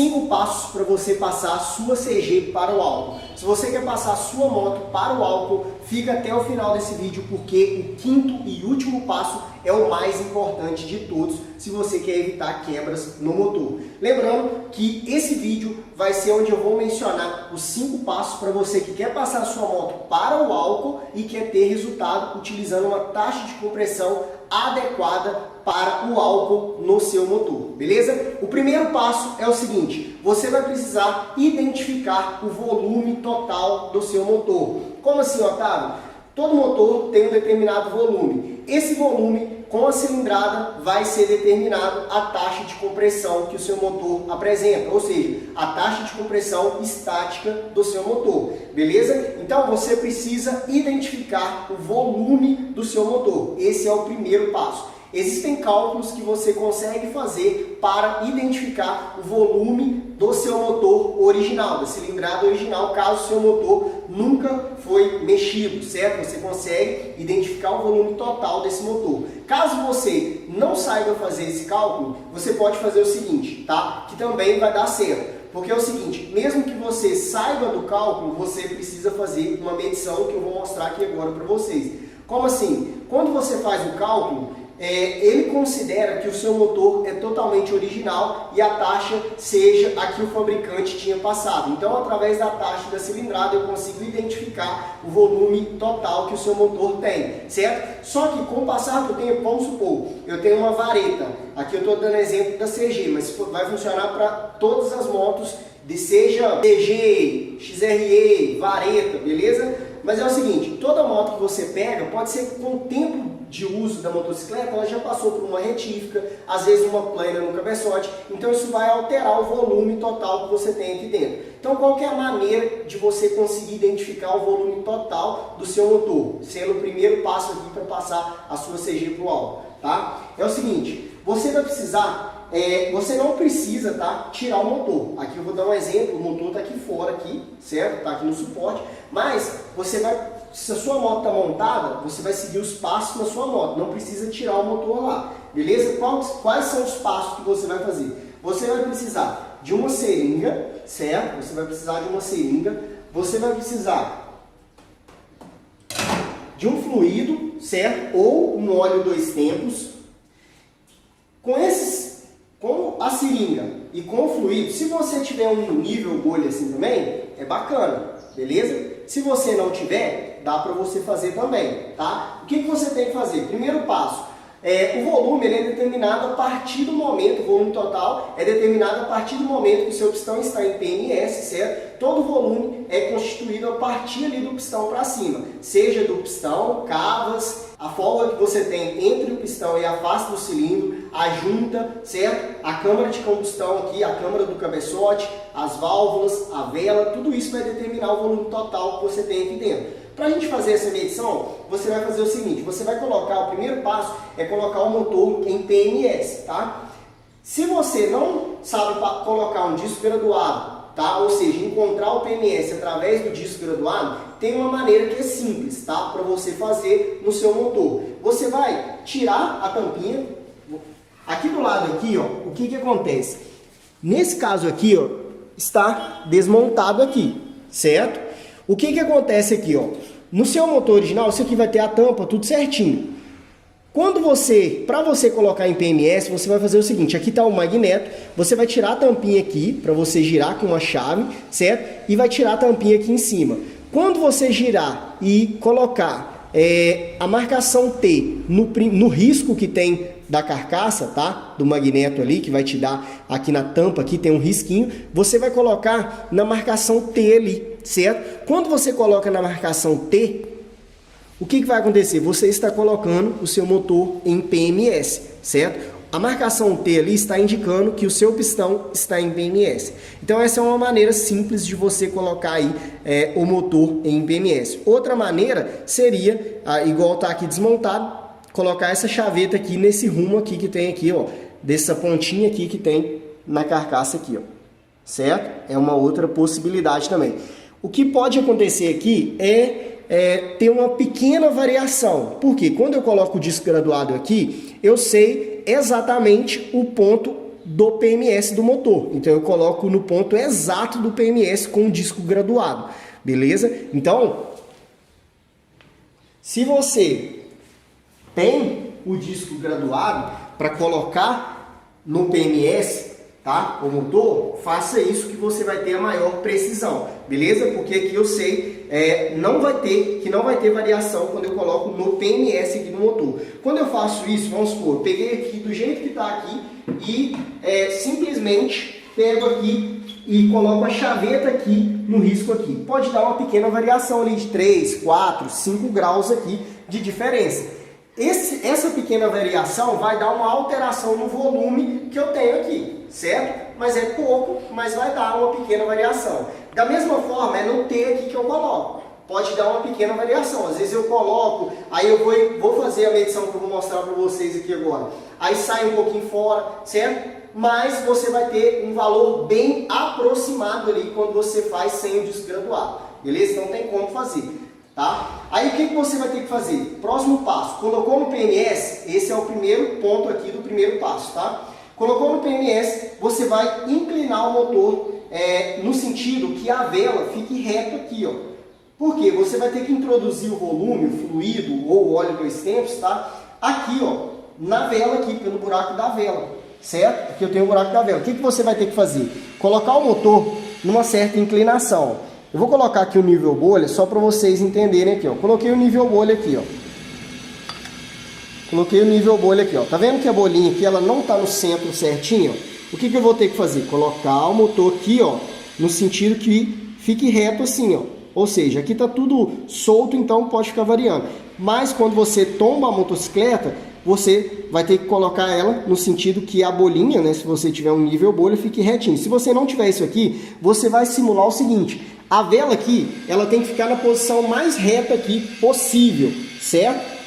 5 passos para você passar a sua CG para o álcool. Se você quer passar a sua moto para o álcool, fica até o final desse vídeo, porque o 5º e último passo é o mais importante de todos, se você quer evitar quebras no motor. Lembrando que esse vídeo vai ser onde eu vou mencionar os 5 passos para você que quer passar a sua moto para o álcool e quer ter resultado utilizando uma taxa de compressão adequada para o álcool no seu motor, beleza? O primeiro passo é o seguinte: você vai precisar identificar o volume total do seu motor. Como assim, Otávio? Todo motor tem um determinado volume. Esse volume, com a cilindrada, vai ser determinado a taxa de compressão que o seu motor apresenta, ou seja, a taxa de compressão estática do seu motor, beleza? Então você precisa identificar o volume do seu motor. Esse é o primeiro passo. Existem cálculos que você consegue fazer para identificar o volume do seu motor original, da cilindrada original, caso o seu motor nunca foi mexido, certo? Você consegue identificar o volume total desse motor. Caso você não saiba fazer esse cálculo, você pode fazer o seguinte, tá? Que também vai dar certo. Porque é o seguinte, mesmo que você saiba do cálculo, você precisa fazer uma medição que eu vou mostrar aqui agora para vocês. Como assim? Quando você faz o cálculo, ele considera que o seu motor é totalmente original e a taxa seja a que o fabricante tinha passado. Então, através da taxa da cilindrada, eu consigo identificar o volume total que o seu motor tem, certo? Só que com o passar do tempo, vamos supor, eu tenho uma vareta. Aqui eu estou dando exemplo da CG, mas vai funcionar para todas as motos, seja CG, XRE, vareta, beleza? Mas é o seguinte, toda moto que você pega, pode ser que com o tempo de uso da motocicleta, ela já passou por uma retífica, às vezes uma plana no cabeçote, então isso vai alterar o volume total que você tem aqui dentro. Então qual que é a maneira de você conseguir identificar o volume total do seu motor, sendo o primeiro passo aqui para passar a sua CG para o álcool, tá? É o seguinte, você vai precisar, você não precisa, tá, tirar o motor. Aqui eu vou dar um exemplo, o motor está aqui fora, aqui, certo? Está aqui no suporte, mas você vai, se a sua moto está montada, você vai seguir os passos na sua moto, não precisa tirar o motor lá, beleza? Quais são os passos que você vai fazer? Você vai precisar de uma seringa, certo? Você vai precisar de uma seringa, você vai precisar de um fluido, certo? Ou um óleo 2 tempos. Com a seringa e com o fluido, se você tiver um nível bolha assim também, é bacana, beleza? Se você não tiver, dá para você fazer também, tá? O que você tem que fazer? Primeiro passo, o volume ele é determinado a partir do momento, o volume total é determinado a partir do momento que o seu pistão está em PMS, certo? Todo volume é constituído a partir ali do pistão para cima, seja do pistão, cavas, a folga que você tem entre o pistão e a face do cilindro, a junta, certo? A câmara de combustão aqui, a câmara do cabeçote, as válvulas, a vela, tudo isso vai determinar o volume total que você tem aqui dentro. Para a gente fazer essa medição, você vai fazer o seguinte, você vai colocar, o primeiro passo é colocar o motor em PMS, tá? Se você não sabe colocar um disco graduado, tá? Ou seja, encontrar o PMS através do disco graduado, tem uma maneira que é simples, tá? Para você fazer no seu motor. Você vai tirar a tampinha, aqui do lado aqui, ó, o que acontece? Nesse caso aqui, ó, está desmontado aqui, certo? O que acontece aqui, ó? No seu motor original, isso aqui vai ter a tampa, tudo certinho. Para você colocar em PMS, você vai fazer o seguinte, aqui está o magneto, você vai tirar a tampinha aqui, para você girar com uma chave, certo? E vai tirar a tampinha aqui em cima. Quando você girar e colocar a marcação T no risco que tem da carcaça, tá? Do magneto ali, que vai te dar aqui na tampa, aqui tem um risquinho, você vai colocar na marcação T ali, certo? Quando você coloca na marcação T, o que vai acontecer? Você está colocando o seu motor em PMS, certo? A marcação T ali está indicando que o seu pistão está em PMS. Então essa é uma maneira simples de você colocar aí o motor em PMS. Outra maneira seria, igual está aqui desmontado, colocar essa chaveta aqui nesse rumo aqui que tem aqui, ó, dessa pontinha aqui que tem na carcaça aqui, ó, certo? É uma outra possibilidade também. O que pode acontecer aqui ter uma pequena variação, porque quando eu coloco o disco graduado aqui, eu sei exatamente o ponto do PMS do motor. Então eu coloco no ponto exato do PMS com o disco graduado, beleza? Então, se você tem o disco graduado para colocar no PMS, tá? O motor, faça isso que você vai ter a maior precisão, beleza? Porque aqui eu sei não vai ter variação quando eu coloco no PMS aqui do motor. Quando eu faço isso, vamos supor, eu peguei aqui do jeito que está aqui e simplesmente pego aqui e coloco a chaveta aqui no risco aqui. Pode dar uma pequena variação ali de 3, 4, 5 graus aqui de diferença. Essa pequena variação vai dar uma alteração no volume que eu tenho aqui, certo? Mas é pouco, mas vai dar uma pequena variação. Da mesma forma, é no T aqui que eu coloco. Pode dar uma pequena variação. Às vezes eu coloco, aí eu vou fazer a medição que eu vou mostrar para vocês aqui agora. Aí sai um pouquinho fora, certo? Mas você vai ter um valor bem aproximado ali quando você faz sem o disco graduado, beleza? Não tem como fazer. Tá? Aí o que você vai ter que fazer? Próximo passo, colocou no PMS, esse é o primeiro ponto aqui do primeiro passo, tá? Colocou no PMS, você vai inclinar o motor no sentido que a vela fique reta aqui, ó. Por quê? Você vai ter que introduzir o volume, o fluido ou o óleo 2 tempos, tá? Aqui, ó, na vela aqui, pelo buraco da vela, certo? Aqui eu tenho o buraco da vela. O que você vai ter que fazer? Colocar o motor numa certa inclinação. Eu vou colocar aqui o nível bolha só para vocês entenderem aqui, ó. Coloquei o nível bolha aqui, ó. Coloquei o nível bolha aqui, ó. Tá vendo que a bolinha aqui, ela não tá no centro certinho, ó? O que eu vou ter que fazer? Colocar o motor aqui, ó, no sentido que fique reto assim, ó. Ou seja, aqui tá tudo solto, então pode ficar variando. Mas quando você tomba a motocicleta, você vai ter que colocar ela no sentido que a bolinha, né, se você tiver um nível bolha, fique retinho. Se você não tiver isso aqui, você vai simular o seguinte: a vela aqui, ela tem que ficar na posição mais reta aqui possível, certo?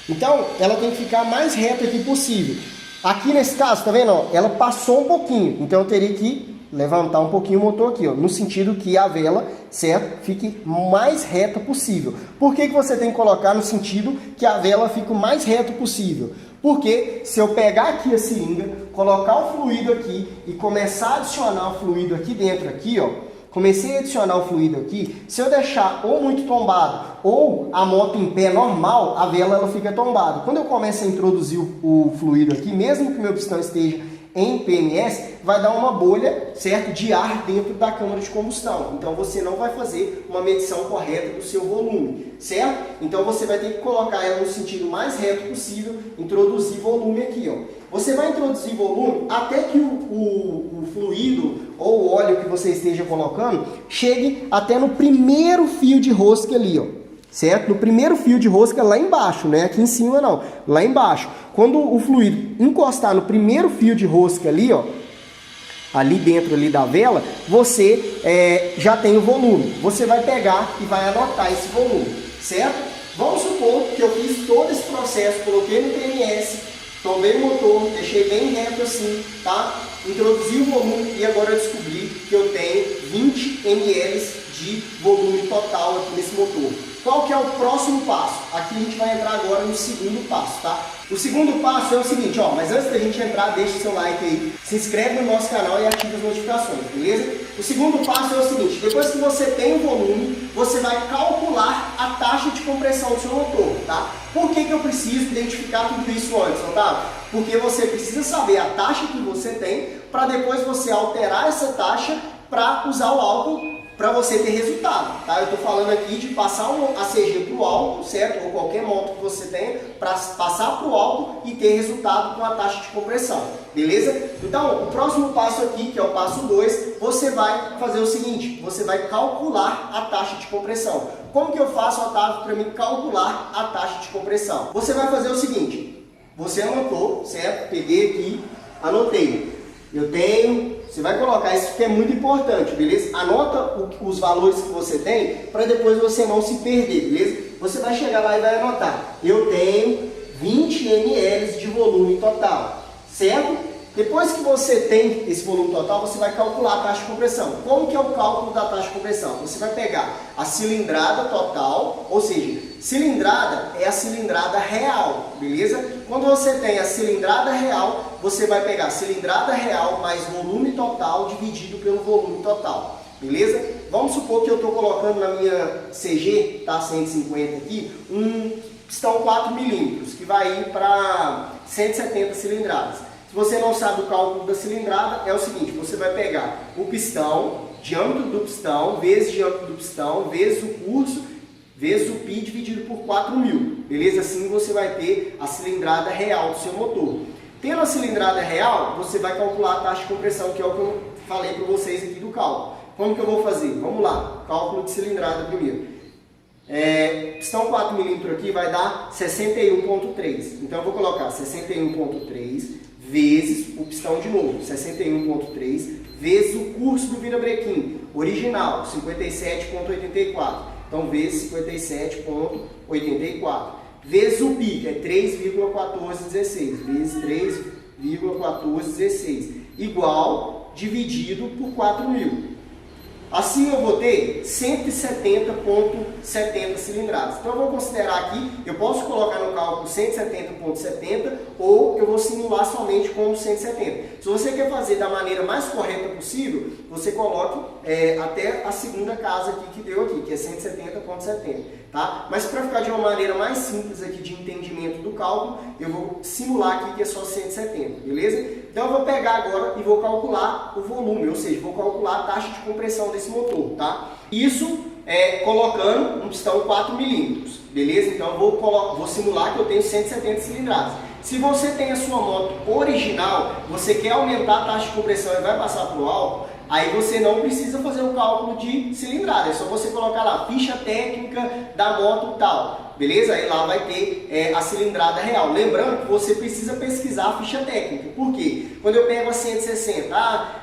Então, ela tem que ficar mais reta aqui possível. Aqui nesse caso, tá vendo? Ó, ela passou um pouquinho, então eu teria que levantar um pouquinho o motor aqui, ó, no sentido que a vela, certo, fique mais reta possível. Por que você tem que colocar no sentido que a vela fique o mais reto possível? Porque se eu pegar aqui a seringa, colocar o fluido aqui e começar a adicionar o fluido aqui dentro, aqui, ó, comecei a adicionar o fluido aqui, se eu deixar ou muito tombado ou a moto em pé normal, a vela ela fica tombada. Quando eu começo a introduzir o fluido aqui, mesmo que meu pistão esteja em PMS, vai dar uma bolha, certo, de ar dentro da câmara de combustão. Então você não vai fazer uma medição correta do seu volume, certo? Então você vai ter que colocar ela no sentido mais reto possível, introduzir volume aqui, ó. Você vai introduzir volume até que o fluido ou o óleo que você esteja colocando chegue até no primeiro fio de rosca ali, ó. Certo? No primeiro fio de rosca lá embaixo, né? Aqui em cima não, lá embaixo. Quando o fluido encostar no primeiro fio de rosca ali, ó, ali dentro ali da vela, você já tem o volume. Você vai pegar e vai anotar esse volume, certo? Vamos supor que eu fiz todo esse processo, coloquei no PMS, tombei o motor, deixei bem reto assim, tá? Introduzi o volume e agora eu descobri que eu tenho 20 ml de volume total aqui nesse motor. Qual que é o próximo passo? Aqui a gente vai entrar agora no segundo passo, tá? O segundo passo é o seguinte, ó, mas antes da gente entrar, deixa o seu like aí, se inscreve no nosso canal e ativa as notificações, beleza? O segundo passo é o seguinte: depois que você tem o volume, você vai calcular a taxa de compressão do seu motor, tá? Por que eu preciso identificar tudo isso antes, Otávio? Porque você precisa saber a taxa que você tem, para depois você alterar essa taxa para usar o álcool para você ter resultado, tá? Eu estou falando aqui de passar a CG para o álcool, certo? Ou qualquer moto que você tenha, para passar para o álcool e ter resultado com a taxa de compressão, beleza? Então, o próximo passo aqui, que é o passo 2, você vai fazer o seguinte: você vai calcular a taxa de compressão. Como que eu faço, Otávio, para mim calcular a taxa de compressão? Você vai fazer o seguinte: você anotou, certo? Peguei aqui, anotei. Eu tenho, você vai colocar isso que é muito importante, beleza? Anota os valores que você tem para depois você não se perder, beleza? Você vai chegar lá e vai anotar: eu tenho 20 ml de volume total, certo? Depois que você tem esse volume total, você vai calcular a taxa de compressão. Como que é o cálculo da taxa de compressão? Você vai pegar a cilindrada total, ou seja, cilindrada é a cilindrada real, beleza? Quando você tem a cilindrada real, você vai pegar a cilindrada real mais volume total dividido pelo volume total, beleza? Vamos supor que eu estou colocando na minha CG, tá, 150 aqui, um pistão 4 milímetros, que vai ir para 170 cilindradas. Se você não sabe o cálculo da cilindrada, é o seguinte, você vai pegar o pistão, diâmetro do pistão, vezes diâmetro do pistão, vezes o curso, vezes o π dividido por 4.000, beleza? Assim você vai ter a cilindrada real do seu motor. Tendo a cilindrada real, você vai calcular a taxa de compressão, que é o que eu falei para vocês aqui do cálculo. Como que eu vou fazer? Vamos lá, cálculo de cilindrada primeiro. Pistão 4 milímetros aqui vai dar 61,3. Então eu vou colocar 61,3 vezes o pistão de novo, 61,3 vezes o curso do virabrequim original, 57,84. Então vezes 57,84 vezes o π, que é 3,1416, vezes 3,1416, igual dividido por 4.000. Assim eu vou ter 170,70 cilindradas. Então eu vou considerar aqui, eu posso colocar no cálculo 170,70 ou eu vou simular somente com 170. Se você quer fazer da maneira mais correta possível, você coloque até a segunda casa aqui que deu aqui, que é 170,70. Tá? Mas para ficar de uma maneira mais simples aqui de entendimento do cálculo, eu vou simular aqui que é só 170, beleza? Então eu vou pegar agora e vou calcular o volume, ou seja, vou calcular a taxa de compressão desse motor, tá? Isso colocando um pistão 4 milímetros, beleza? Então eu vou simular que eu tenho 170 cilindradas. Se você tem a sua moto original, você quer aumentar a taxa de compressão e vai passar para o álcool, aí você não precisa fazer o cálculo de cilindrada, é só você colocar lá, ficha técnica da moto tal, beleza? Aí lá vai ter a cilindrada real. Lembrando que você precisa pesquisar a ficha técnica, por quê? Quando eu pego a 160,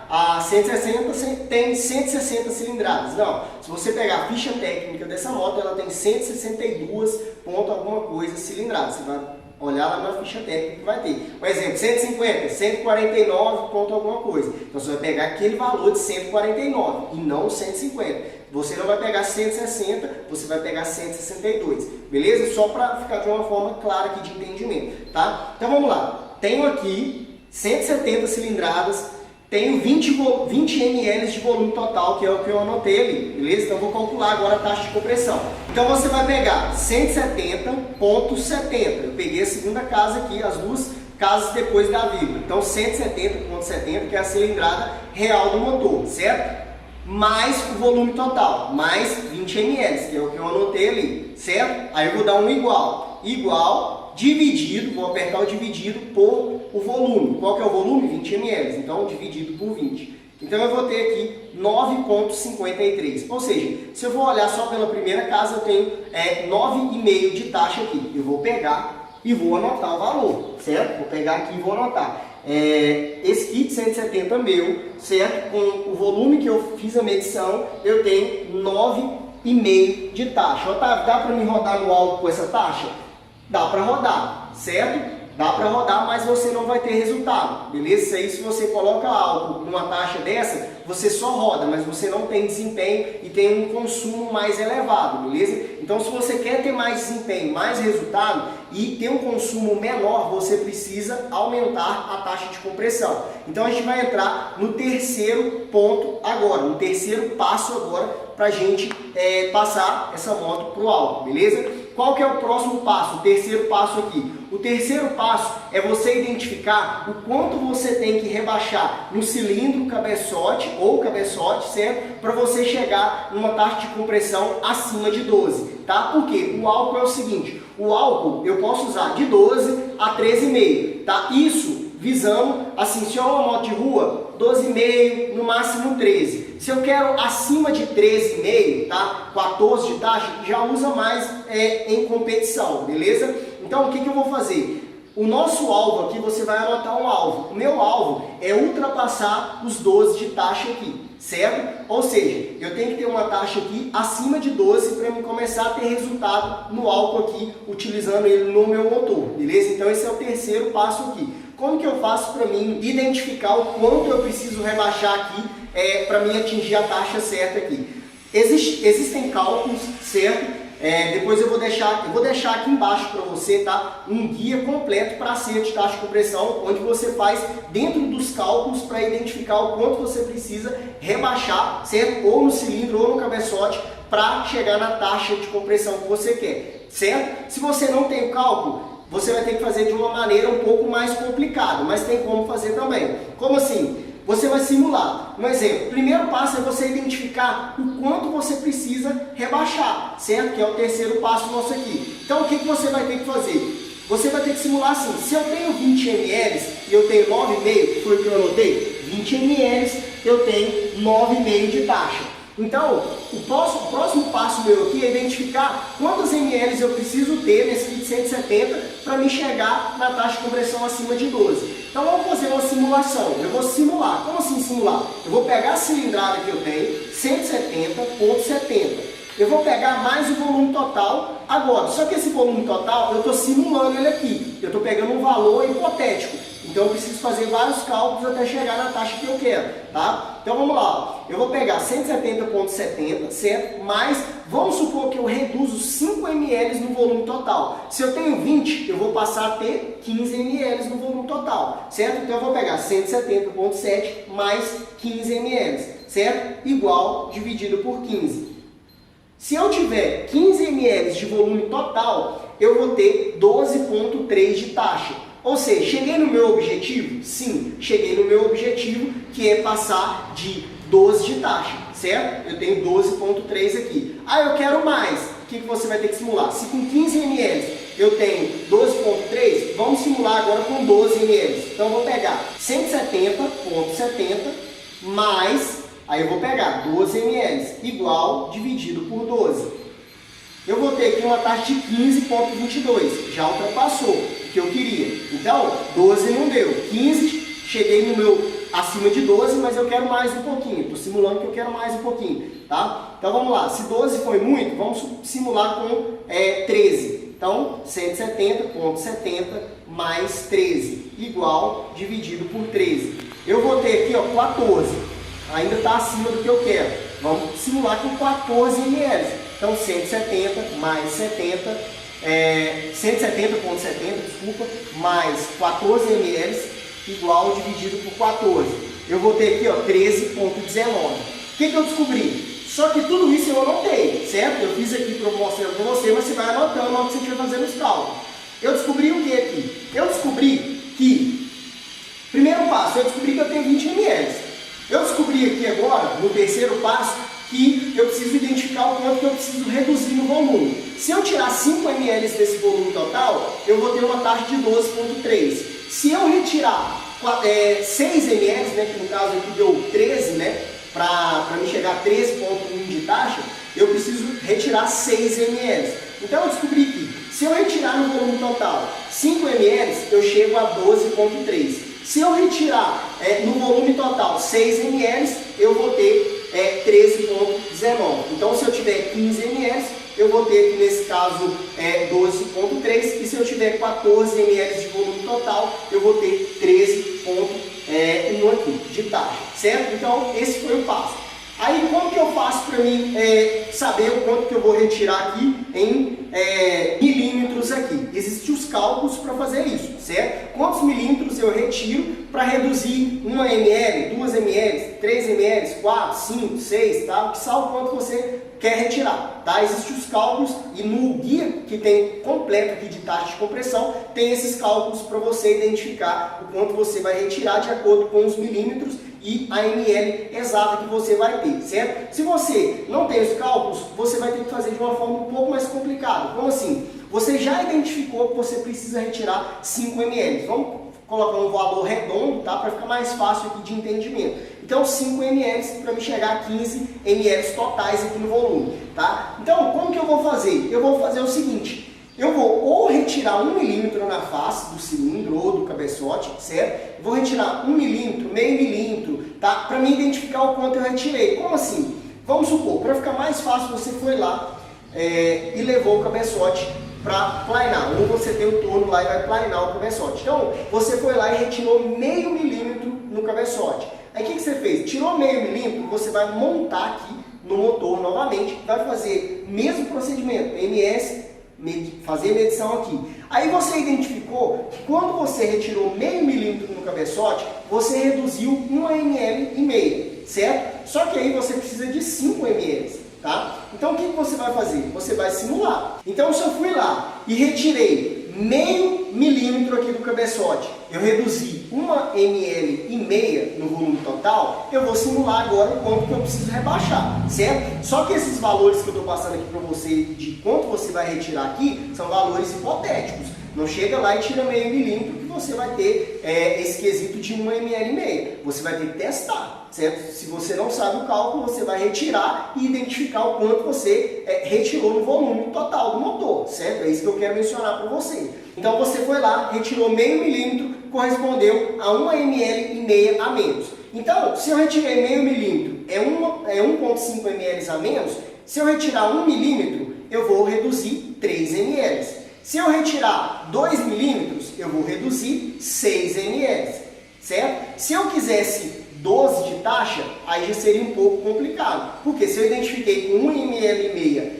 a 160 tem 160 cilindradas. Não, se você pegar a ficha técnica dessa moto, ela tem 162 ponto alguma coisa cilindradas. Você vai olhar lá na ficha técnica que vai ter. Por exemplo, 150, 149 ponto alguma coisa. Então você vai pegar aquele valor de 149 e não 150. Você não vai pegar 160, você vai pegar 162. Beleza? Só para ficar de uma forma clara aqui de entendimento, tá? Então vamos lá. Tenho aqui 170 cilindradas, tenho 20 ml de volume total, que é o que eu anotei ali, beleza? Então eu vou calcular agora a taxa de compressão. Então você vai pegar 170,70. Eu peguei a segunda casa aqui, as duas casas depois da vírgula. Então 170,70, que é a cilindrada real do motor, certo? Mais o volume total, mais 20 ml, que é o que eu anotei ali, certo? Aí eu vou dar um igual, dividido, vou apertar o dividido por o volume. Qual que é o volume? 20 ml, então dividido por 20. Então eu vou ter aqui 9,53. Ou seja, se eu vou olhar só pela primeira casa, eu tenho 9,5 de taxa aqui. Eu vou pegar e vou anotar o valor, certo? Vou pegar aqui e vou anotar. Esse kit 170 meu, certo? Com o volume que eu fiz a medição, eu tenho 9,5 de taxa. Otávio, dá para me rodar no álcool com essa taxa? Dá para rodar, certo? Dá para rodar, mas você não vai ter resultado, beleza? Isso aí, se você coloca álcool numa taxa dessa, você só roda, mas você não tem desempenho e tem um consumo mais elevado, beleza? Então, se você quer ter mais desempenho, mais resultado e ter um consumo menor, você precisa aumentar a taxa de compressão. Então, a gente vai entrar no terceiro ponto agora, no terceiro passo agora, para a gente passar essa moto para o álcool, beleza? Qual que é o próximo passo, o terceiro passo aqui? O terceiro passo é você identificar o quanto você tem que rebaixar no cilindro cabeçote ou cabeçote, certo? Para você chegar numa taxa de compressão acima de 12, tá? Porque o álcool é o seguinte, o álcool eu posso usar de 12 a 13,5, tá? Isso visando, assim, se é uma moto de rua, 12,5, no máximo 13. Se eu quero acima de 13,5, tá? 14 de taxa, já usa mais em competição, beleza? Então o que eu vou fazer? O nosso alvo aqui, você vai anotar um alvo. O meu alvo é ultrapassar os 12 de taxa aqui, certo? Ou seja, eu tenho que ter uma taxa aqui acima de 12 para eu começar a ter resultado no álcool aqui, utilizando ele no meu motor, beleza? Então esse é o terceiro passo aqui. como que eu faço para mim identificar o quanto eu preciso rebaixar aqui para mim atingir a taxa certa aqui? Existem cálculos, certo? Depois eu vou deixar aqui embaixo para você, tá? Um guia completo para acerto de taxa de compressão, onde você faz dentro dos cálculos para identificar o quanto você precisa rebaixar, certo? Ou no cilindro ou no cabeçote para chegar na taxa de compressão que você quer, certo? Se você não tem o cálculo, você vai ter que fazer de uma maneira um pouco mais complicada, mas tem como fazer também. Como assim? Você vai simular. Um exemplo, o primeiro passo é você identificar o quanto você precisa rebaixar, certo? Que é o terceiro passo nosso aqui. Então, o que você vai ter que fazer? Você vai ter que simular assim, se eu tenho 20 ml e eu tenho 9,5, foi o que eu anotei? 20 ml, eu tenho 9,5 de taxa. Então, o próximo passo meu aqui é identificar quantos ml eu preciso ter nesse kit 170 para me chegar na taxa de compressão acima de 12. Então, vamos fazer uma simulação. Eu vou simular. Como assim simular? Eu vou pegar a cilindrada que eu tenho, 170,70. Eu vou pegar mais o volume total agora. Só que esse volume total, eu estou simulando ele aqui. Eu estou pegando um valor hipotético. Então eu preciso fazer vários cálculos até chegar na taxa que eu quero, tá? Então vamos lá. Eu vou pegar 170,70, certo? Mas vamos supor que eu reduzo 5 ml no volume total. Se eu tenho 20, eu vou passar a ter 15 ml no volume total, certo? Então eu vou pegar 170,7 mais 15 ml, certo? Igual dividido por 15. Se eu tiver 15 ml de volume total, eu vou ter 12,3 de taxa. Ou seja, cheguei no meu objetivo? Sim, cheguei no meu objetivo, que é passar de 12 de taxa, certo? Eu tenho 12,3 aqui. Ah, eu quero mais. O que você vai ter que simular? Se com 15 ml eu tenho 12,3, vamos simular agora com 12 ml. Então eu vou pegar 170,70 mais, aí eu vou pegar 12 ml, igual dividido por 12. Eu vou ter aqui uma taxa de 15,22, já ultrapassou o que eu queria. Então, 12 não deu. 15, cheguei no meu acima de 12, mas eu quero mais um pouquinho. Estou simulando que eu quero mais um pouquinho, tá? Então, vamos lá. Se 12 foi muito, vamos simular com 13. Então, 170,70 mais 13, igual dividido por 13. Eu vou ter aqui, ó, 14. Ainda está acima do que eu quero. Vamos simular com 14 ml. Então, 170 mais 70, 170,70, desculpa, mais 14 ml, igual dividido por 14. Eu vou ter aqui, ó, 13,19. O que eu descobri? Só que tudo isso eu anotei, certo? Eu fiz aqui para mostrar para você, mas você vai anotando na hora que você estiver fazendo os cálculos. Eu descobri o que aqui? Eu descobri que, primeiro passo, eu descobri que eu tenho 20 ml. Eu descobri aqui agora, no terceiro passo, que eu preciso identificar o quanto que eu preciso reduzir no volume. Se eu tirar 5 ml desse volume total, eu vou ter uma taxa de 12,3. Se eu retirar 6 ml, né, que no caso aqui deu 13, né, para me chegar a 13,1 de taxa, eu preciso retirar 6 ml. Então eu descobri que se eu retirar no volume total 5 ml, eu chego a 12,3. Se eu retirar no volume total 6 ml, eu vou ter 13,19. Então, se eu tiver 15 ml, eu vou ter aqui nesse caso 12,3. E se eu tiver 14 ml de volume total, eu vou ter 13,1 aqui de taxa, certo? Então, esse foi o passo. Aí, como que eu faço para mim saber o quanto que eu vou retirar aqui em milímetros aqui? Existem os cálculos para fazer isso, certo? Quantos milímetros eu retiro para reduzir 1 ml, 2 ml, 3 ml, 4, 5, 6, tá? Que sabe o quanto você quer retirar, tá? Existem os cálculos e no guia que tem completo aqui de taxa de compressão, tem esses cálculos para você identificar o quanto você vai retirar de acordo com os milímetros e a ml exata que você vai ter, certo? Se você não tem os cálculos, você vai ter que fazer de uma forma um pouco mais complicada. Como assim? Você já identificou que você precisa retirar 5 ml. Vamos colocar um valor redondo, tá? Para ficar mais fácil aqui de entendimento. Então, 5 ml para me chegar a 15 ml totais aqui no volume, tá? Então, como que eu vou fazer? Eu vou fazer o seguinte. Eu vou ou retirar 1 milímetro na face do cilindro ou do cabeçote, certo? Vou retirar 1 milímetro, meio milímetro, tá? Para me identificar o quanto eu retirei. Como assim? Vamos supor, para ficar mais fácil, você foi lá e levou o cabeçote para planar, ou você tem o torno lá e vai planar o cabeçote. Então, você foi lá e retirou meio milímetro no cabeçote. Aí o que você fez? Tirou meio milímetro, você vai montar aqui no motor novamente, vai fazer o mesmo procedimento, MS, fazer medição aqui. Aí você identificou que quando você retirou meio milímetro no cabeçote, você reduziu 1 ml e meia, certo? Só que aí você precisa de 5 ml, tá? Então o que você vai fazer? Você vai simular. Então se eu fui lá e retirei meio milímetro aqui do cabeçote, eu reduzi 1 ml e meia no volume total, eu vou simular agora o quanto que eu preciso rebaixar, certo? Só que esses valores que eu estou passando aqui para você de quanto você vai retirar aqui, são valores hipotéticos. Não chega lá e tira meio milímetro que você vai ter esse quesito de 1 ml e meia. Você vai ter que testar, certo? Se você não sabe o cálculo, você vai retirar e identificar o quanto você retirou no volume total do motor, certo? É isso que eu quero mencionar para você. Então você foi lá, retirou meio milímetro, correspondeu a 1 ml e meia a menos. Então, se eu retirei meio milímetro, é 1,5 ml a menos. Se eu retirar 1 milímetro, eu vou reduzir 3 ml. Se eu retirar 2 milímetros, eu vou reduzir 6 ml, certo? Se eu quisesse 12 de taxa, aí já seria um pouco complicado. Porque se eu identifiquei com 1 ml e meia,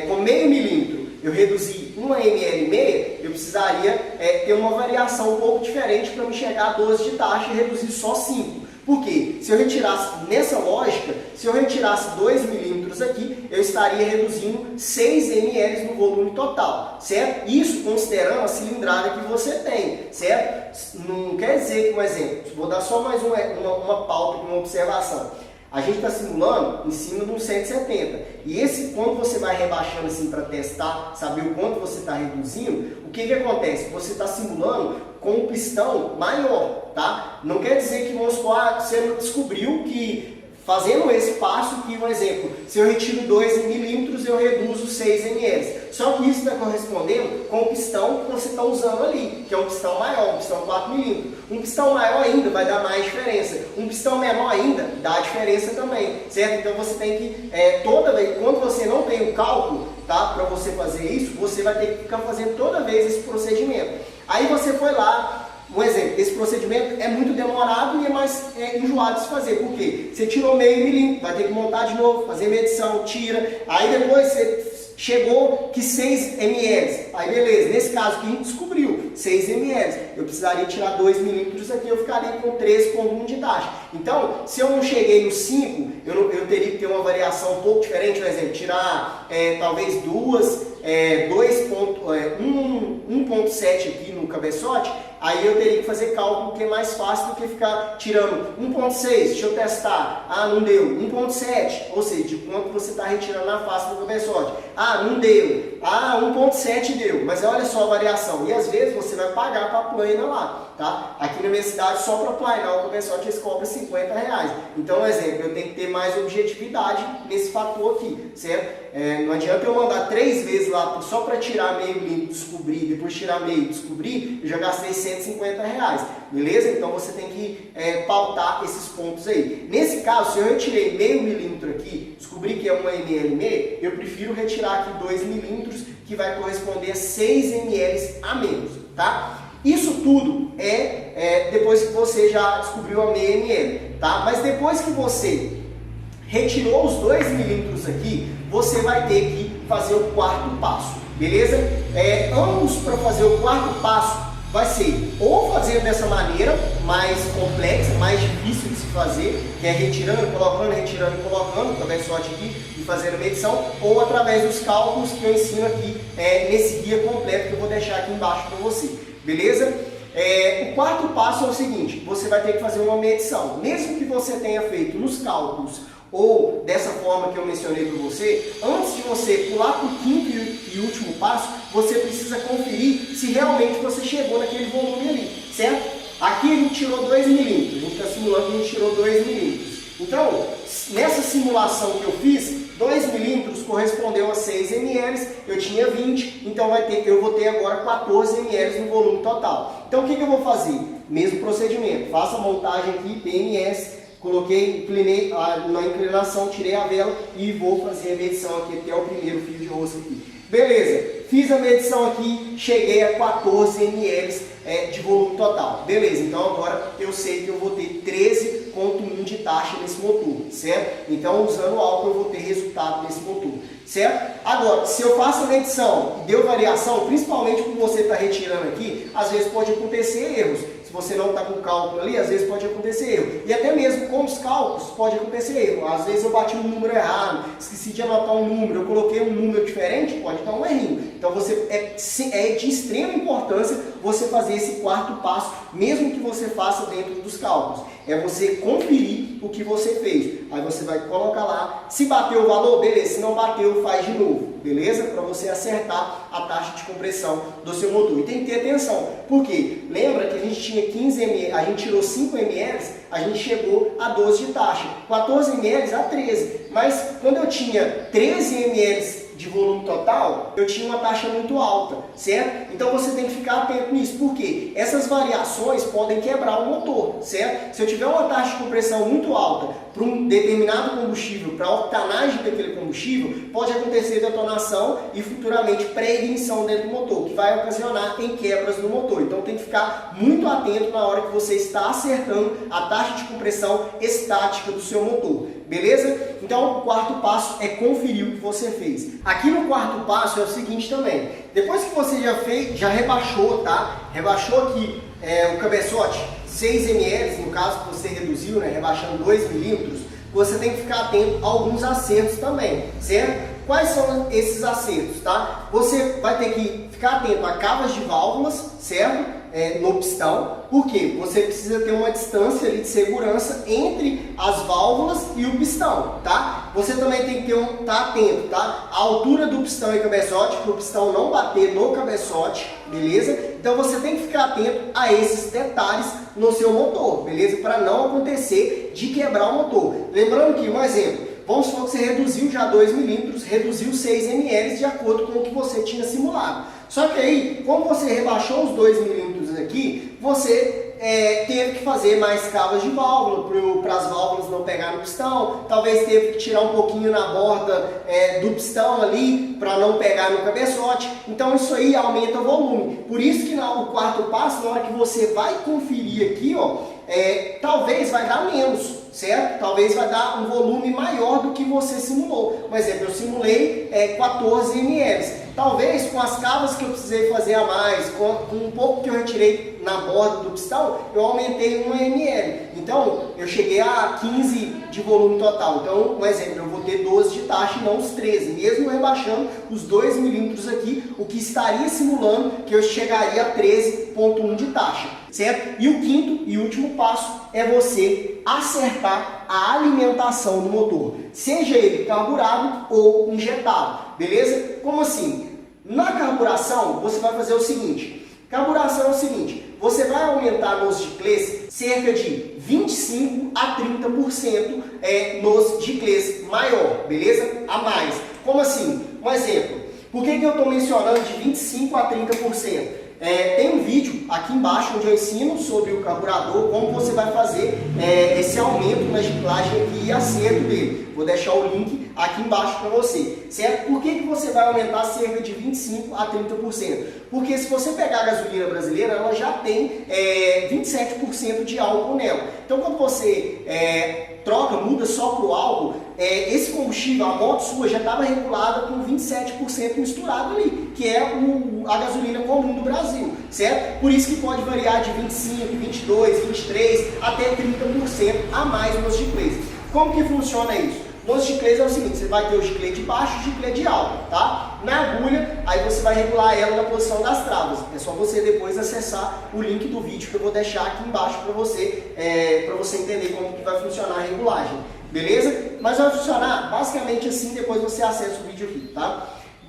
com meio milímetro, eu reduzi 1 ml e meia, eu precisaria ter uma variação um pouco diferente para me chegar a 12 de taxa e reduzir só 5. Por quê? Se eu retirasse, nessa lógica, se eu retirasse 2 milímetros aqui, eu estaria reduzindo 6 ml no volume total, certo? Isso considerando a cilindrada que você tem, certo? Não quer dizer que, um exemplo, vou dar só mais uma pauta, uma observação. A gente está simulando em cima de um 170. E quando você vai rebaixando assim para testar, saber o quanto você está reduzindo, o que acontece? Você está simulando com um pistão maior, tá? Não quer dizer que, vamos supor, você descobriu que fazendo esse passo aqui, um exemplo, se eu retiro 2 milímetros, eu reduzo 6 ml. Só que isso está correspondendo com o pistão que você está usando ali, que é um pistão maior, um pistão 4 milímetros. Um pistão maior ainda vai dar mais diferença. Um pistão menor ainda dá diferença também, certo? Então você tem que, toda vez, quando você não tem o cálculo, tá, para você fazer isso, você vai ter que ficar fazendo toda vez esse procedimento. Aí você foi lá. Um exemplo, esse procedimento é muito demorado e é mais enjoado de se fazer. Por quê? Você tirou meio milímetro, vai ter que montar de novo, fazer medição, tira. Aí depois você chegou que 6 ml. Aí beleza, nesse caso que a gente descobriu, 6 ml. Eu precisaria tirar 2 milímetros aqui, eu ficaria com 3,1 de taxa. Então, se eu não cheguei no 5, eu teria que ter uma variação um pouco diferente. Por exemplo, tirar talvez 1,7 aqui no cabeçote. Aí eu teria que fazer cálculo que é mais fácil do que ficar tirando 1,6, deixa eu testar, não deu, 1,7, ou seja, de quanto você está retirando na face do cabeçote, não deu, 1,7 deu, mas olha só a variação, e às vezes você vai pagar para a plana lá, tá? Aqui na minha cidade, só para planar o cabeçote eles cobram R$50, então, exemplo, eu tenho que ter mais objetividade nesse fator aqui, certo? Não adianta eu mandar 3 vezes lá só para tirar meio milímetro, descobrir, depois tirar meio, descobrir, eu já gastei R$150, beleza? Então você tem que pautar esses pontos aí. Nesse caso, se eu retirei meio milímetro aqui, descobri que é 1 ml e meio, eu prefiro retirar aqui 2 milímetros, que vai corresponder a 6 ml a menos, tá? Isso tudo depois que você já descobriu a meia ml, tá? Mas depois que você retirou os 2 milímetros aqui, você vai ter que fazer o quarto passo, beleza? Ambos para fazer o quarto passo vai ser ou fazer dessa maneira mais complexa, mais difícil de se fazer, que é retirando, colocando o cabeçote aqui e fazendo a medição, ou através dos cálculos que eu ensino aqui nesse guia completo que eu vou deixar aqui embaixo para você, beleza? O quarto passo é o seguinte, você vai ter que fazer uma medição, mesmo que você tenha feito nos cálculos ou dessa forma que eu mencionei para você, antes de você pular para o quinto e último passo, você precisa conferir se realmente você chegou naquele volume ali, certo? Aqui a gente tirou 2 milímetros, a gente está simulando que a gente tirou 2 milímetros. Então, nessa simulação que eu fiz, 2 milímetros correspondeu a 6 ml, eu tinha 20, então eu vou ter agora 14 ml no volume total. Então o que eu vou fazer? Mesmo procedimento, faço a montagem aqui, PMS, coloquei, inclinei na inclinação, tirei a vela e vou fazer a medição aqui até o primeiro fio de rosto aqui. Beleza, fiz a medição aqui, cheguei a 14 ml de volume total. Beleza, então agora eu sei que eu vou ter 13,1 de taxa nesse motor, certo? Então usando o álcool eu vou ter resultado nesse motor, certo? Agora, se eu faço a medição e deu variação, principalmente por você estar retirando aqui, às vezes pode acontecer erros. Se você não está com o cálculo ali, às vezes pode acontecer erro. E até mesmo com os cálculos pode acontecer erro. Às vezes eu bati um número errado, esqueci de anotar um número, eu coloquei um número diferente, pode dar um errinho. Então é de extrema importância você fazer esse quarto passo, mesmo que você faça dentro dos cálculos. É você conferir o que você fez. Aí você vai colocar lá, se bateu o valor, beleza. Se não bateu, faz de novo, beleza? Para você acertar a taxa de compressão do seu motor. E tem que ter atenção, porque lembra que a gente tinha 15 ml, a gente tirou 5 ml, a gente chegou a 12 de taxa, 14 ml a 13. Mas quando eu tinha 13 ml de volume total, eu tinha uma taxa muito alta, certo? Então você tem que ficar atento nisso, porque essas variações podem quebrar o motor, certo? Se eu tiver uma taxa de compressão muito alta para um determinado combustível, para a octanagem daquele combustível, pode acontecer detonação e futuramente pré-ignição dentro do motor, que vai ocasionar em quebras no motor. Então tem que ficar muito atento na hora que você está acertando a taxa de compressão estática do seu motor. Beleza? Então o quarto passo é conferir o que você fez. Aqui no quarto passo é o seguinte também. Depois que você já rebaixou, tá? Rebaixou aqui o cabeçote 6 ml, no caso que você reduziu, né? Rebaixando 2 milímetros, você tem que ficar atento a alguns acertos também, certo? Quais são esses acertos, tá? Você vai ter que ficar atento a cavas de válvulas, certo? No pistão, porque você precisa ter uma distância ali de segurança entre as válvulas e o pistão, tá? Você também tem que estar atento, tá? A altura do pistão e cabeçote, para o pistão não bater no cabeçote, beleza? Então você tem que ficar atento a esses detalhes no seu motor, beleza? Para não acontecer de quebrar o motor. Lembrando que, um exemplo, vamos supor que você reduziu já 2 milímetros, reduziu 6 ml de acordo com o que você tinha simulado. Só que aí, como você rebaixou os 2 milímetros aqui, você teve que fazer mais cavas de válvula para as válvulas não pegar no pistão, talvez teve que tirar um pouquinho na borda do pistão ali para não pegar no cabeçote. Então isso aí aumenta o volume. Por isso que no quarto passo, na hora que você vai conferir aqui, ó, talvez vai dar menos, certo? Talvez vai dar um volume maior do que você simulou. Por exemplo, eu simulei 14 ml. Talvez com as cavas que eu precisei fazer a mais, com um pouco que eu retirei na borda do pistão, eu aumentei 1 ml. Então, eu cheguei a 15 de volume total. Então, um exemplo, eu vou ter 12 de taxa e não os 13. Mesmo rebaixando os 2 milímetros aqui, o que estaria simulando que eu chegaria a 13,1 de taxa, certo? E o quinto e último passo é você acertar a alimentação do motor, seja ele carburado ou injetado, beleza? Como assim? Na carburação, você vai fazer o seguinte. Carburação é o seguinte, você vai aumentar nos giclês cerca de 25 a 30% nos giclês maior, beleza? A mais. Como assim? Um exemplo. Por que eu estou mencionando de 25 a 30%? Tem um vídeo aqui embaixo onde eu ensino sobre o carburador, como você vai fazer esse aumento na giclagem aqui e acerto dele. Vou deixar o link aqui embaixo para você, certo? Por que você vai aumentar cerca de 25 a 30%? Porque se você pegar a gasolina brasileira, ela já tem 27% de álcool nela. Então quando você muda só para o álcool, esse combustível, a moto sua já estava regulada com 27% misturado ali, que é a gasolina comum do Brasil, certo? Por isso que pode variar de 25, 22, 23 até 30% a mais nos giclês. Como que funciona isso? Nos giclês é o seguinte, você vai ter o giclê de baixo e o giclê de alto, tá? Na agulha, aí você vai regular ela na posição das travas. É só você depois acessar o link do vídeo que eu vou deixar aqui embaixo para você entender como que vai funcionar a regulagem, beleza? Mas vai funcionar basicamente assim, depois você acessa o vídeo aqui, tá?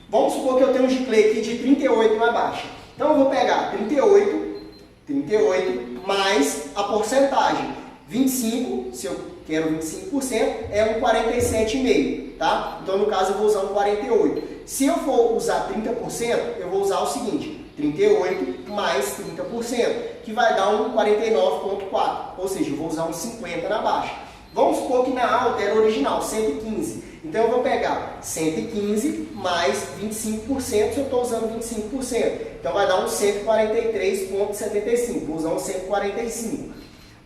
Vamos supor que eu tenho um giclê aqui de 38 na baixa. Então eu vou pegar 38 mais a porcentagem. 25, se eu quero 25%, é um 47,5, tá? Então, no caso, eu vou usar um 48. Se eu for usar 30%, eu vou usar o seguinte, 38 mais 30%, que vai dar um 49,4, ou seja, eu vou usar um 50 na baixa. Vamos supor que na alta era original, 115. Então eu vou pegar 115 mais 25%, se eu estou usando 25%. Então vai dar um 143,75. Vou usar um 145.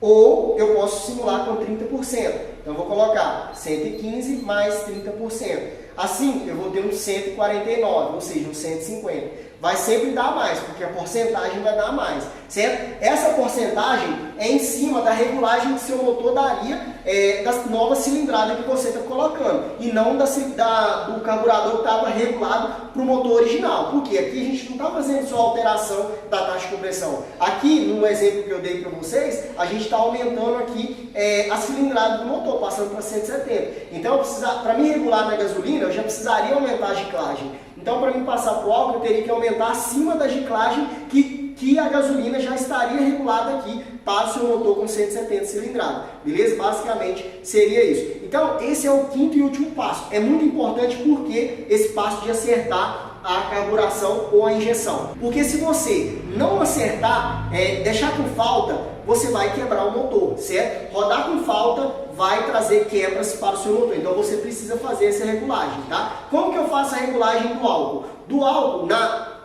Ou eu posso simular com 30%. Então eu vou colocar 115 mais 30%. Assim eu vou ter um 149, ou seja, um 150. Vai sempre dar mais, porque a porcentagem vai dar mais, certo? Essa porcentagem é em cima da regulagem que seu motor daria da nova cilindrada que você está colocando, e não do carburador que estava regulado para o motor original. Porque aqui a gente não está fazendo só alteração da taxa de compressão. Aqui, no exemplo que eu dei para vocês, a gente está aumentando aqui a cilindrada do motor, passando para 170. Então, para mim regular na gasolina, eu já precisaria aumentar a giclagem. Então, para mim passar para o álcool, eu teria que aumentar acima da giclagem que a gasolina já estaria regulada aqui para o seu motor com 170 cilindrada. Beleza? Basicamente seria isso. Então, esse é o quinto e último passo. É muito importante porque esse passo de acertar a carburação ou a injeção. Porque se você não acertar, deixar com falta, você vai quebrar o motor, certo? Rodar com falta vai trazer quebras para o seu motor. Então você precisa fazer essa regulagem, tá? Como que eu faço a regulagem do álcool?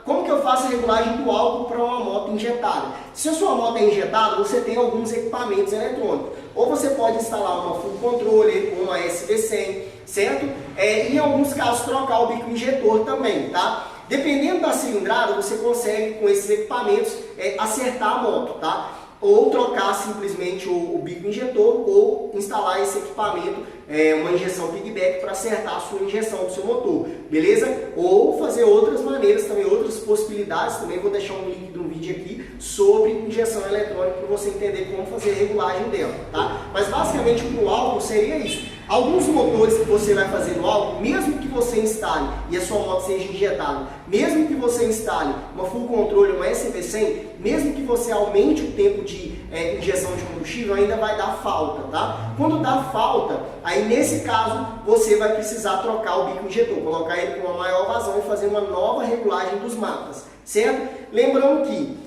Como que eu faço a regulagem do álcool para uma moto injetada? Se a sua moto é injetada, você tem alguns equipamentos eletrônicos. Ou você pode instalar uma full controller ou uma SV100, certo? E em alguns casos trocar o bico injetor também, tá? Dependendo da cilindrada, você consegue com esses equipamentos acertar a moto, tá? Ou trocar simplesmente o bico injetor ou instalar esse equipamento, uma injeção piggyback para acertar a sua injeção do seu motor, beleza? Ou fazer outras maneiras também, outras possibilidades, também vou deixar um link de um vídeo aqui sobre injeção eletrônica para você entender como fazer a regulagem dela, tá? Mas basicamente para o álcool seria isso. Alguns motores que você vai fazer no álcool, mesmo que você instale e a sua moto seja injetada, mesmo que você instale uma full controle, uma SV100, mesmo que você aumente o tempo de injeção de combustível, ainda vai dar falta, tá? Quando dá falta, aí nesse caso você vai precisar trocar o bico injetor, colocar ele com uma maior vazão e fazer uma nova regulagem dos mapas, certo? Lembrando que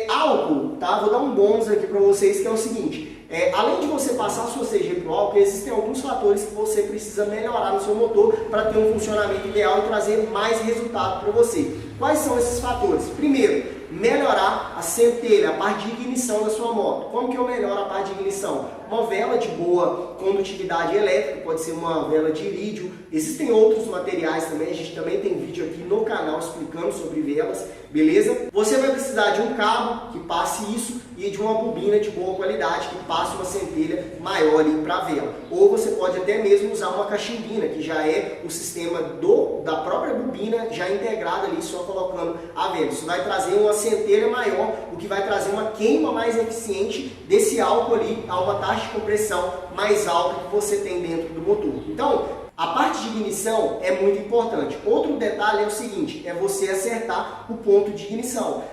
álcool, tá? Vou dar um bônus aqui para vocês, que é o seguinte. Além de você passar a sua CG para o álcool, existem alguns fatores que você precisa melhorar no seu motor para ter um funcionamento ideal e trazer mais resultado para você. Quais são esses fatores? Primeiro, melhorar a centelha, a parte de ignição da sua moto. Como que eu melhoro a parte de ignição? Uma vela de boa condutividade elétrica, pode ser uma vela de irídio. Existem outros materiais também, a gente também tem vídeo aqui no canal explicando sobre velas, beleza? Você vai precisar de um cabo que passe isso e de uma bobina de boa qualidade que passe uma centelha maior para a vela. Ou você pode até mesmo usar uma cachimbina, que já é o sistema da própria bobina já integrada ali, só colocando a vela. Isso vai trazer uma centelha maior, o que vai trazer uma queima mais eficiente desse álcool ali a uma taxa de compressão mais alta que você tem dentro do motor. Então, a parte de ignição é muito importante. Outro detalhe é o seguinte, é você acertar o ponto de ignição.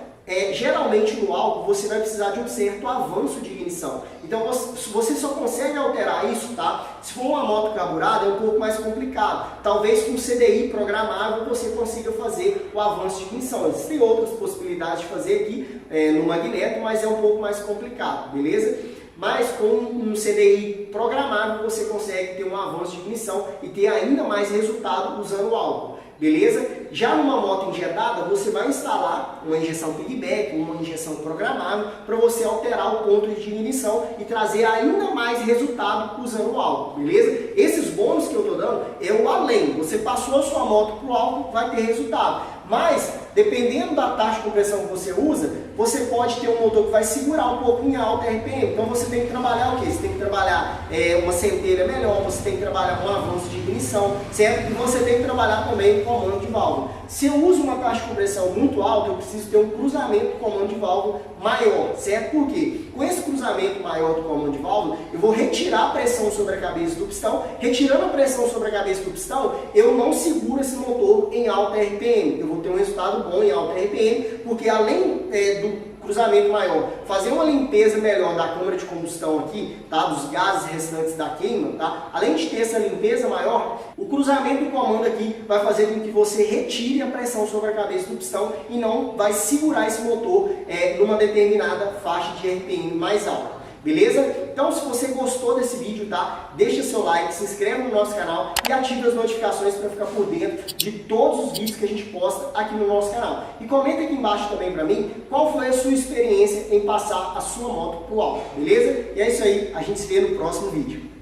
Geralmente no álcool você vai precisar de um certo avanço de ignição. Então você só consegue alterar isso, tá? Se for uma moto carburada é um pouco mais complicado. Talvez com CDI programável você consiga fazer o avanço de ignição. Existem outras possibilidades de fazer aqui no magneto, mas é um pouco mais complicado, beleza? Mas com um CDI programável você consegue ter um avanço de ignição e ter ainda mais resultado usando o álcool. Beleza? Já numa moto injetada, você vai instalar uma injeção piggyback, uma injeção programável, para você alterar o ponto de ignição e trazer ainda mais resultado usando o álcool, beleza? Esses bônus que eu estou dando é o além. Você passou a sua moto para o álcool, vai ter resultado. Mas, dependendo da taxa de compressão que você usa, você pode ter um motor que vai segurar um pouco em alta RPM. Então você tem que trabalhar o quê? Você tem que trabalhar uma centelha melhor, você tem que trabalhar um avanço de ignição, certo? E você tem que trabalhar também o comando de válvula. Se eu uso uma taxa de compressão muito alta, eu preciso ter um cruzamento do comando de válvula maior, certo? Por quê? Com esse cruzamento maior do comando de válvula, eu vou retirar a pressão sobre a cabeça do pistão. Retirando a pressão sobre a cabeça do pistão, eu não seguro esse motor em alta RPM. Eu vou ter um resultado bom em alta RPM, porque além do cruzamento maior, fazer uma limpeza melhor da câmara de combustão aqui, tá? Dos gases restantes da queima, tá? Além de ter essa limpeza maior, o cruzamento do comando aqui vai fazer com que você retire a pressão sobre a cabeça do pistão e não vai segurar esse motor numa determinada faixa de RPM mais alta. beleza? Então, se você gostou desse vídeo, tá? Deixa seu like, se inscreve no nosso canal e ative as notificações para ficar por dentro de todos os vídeos que a gente posta aqui no nosso canal. E comenta aqui embaixo também para mim qual foi a sua experiência em passar a sua moto pro alto, beleza? E é isso aí, a gente se vê no próximo vídeo.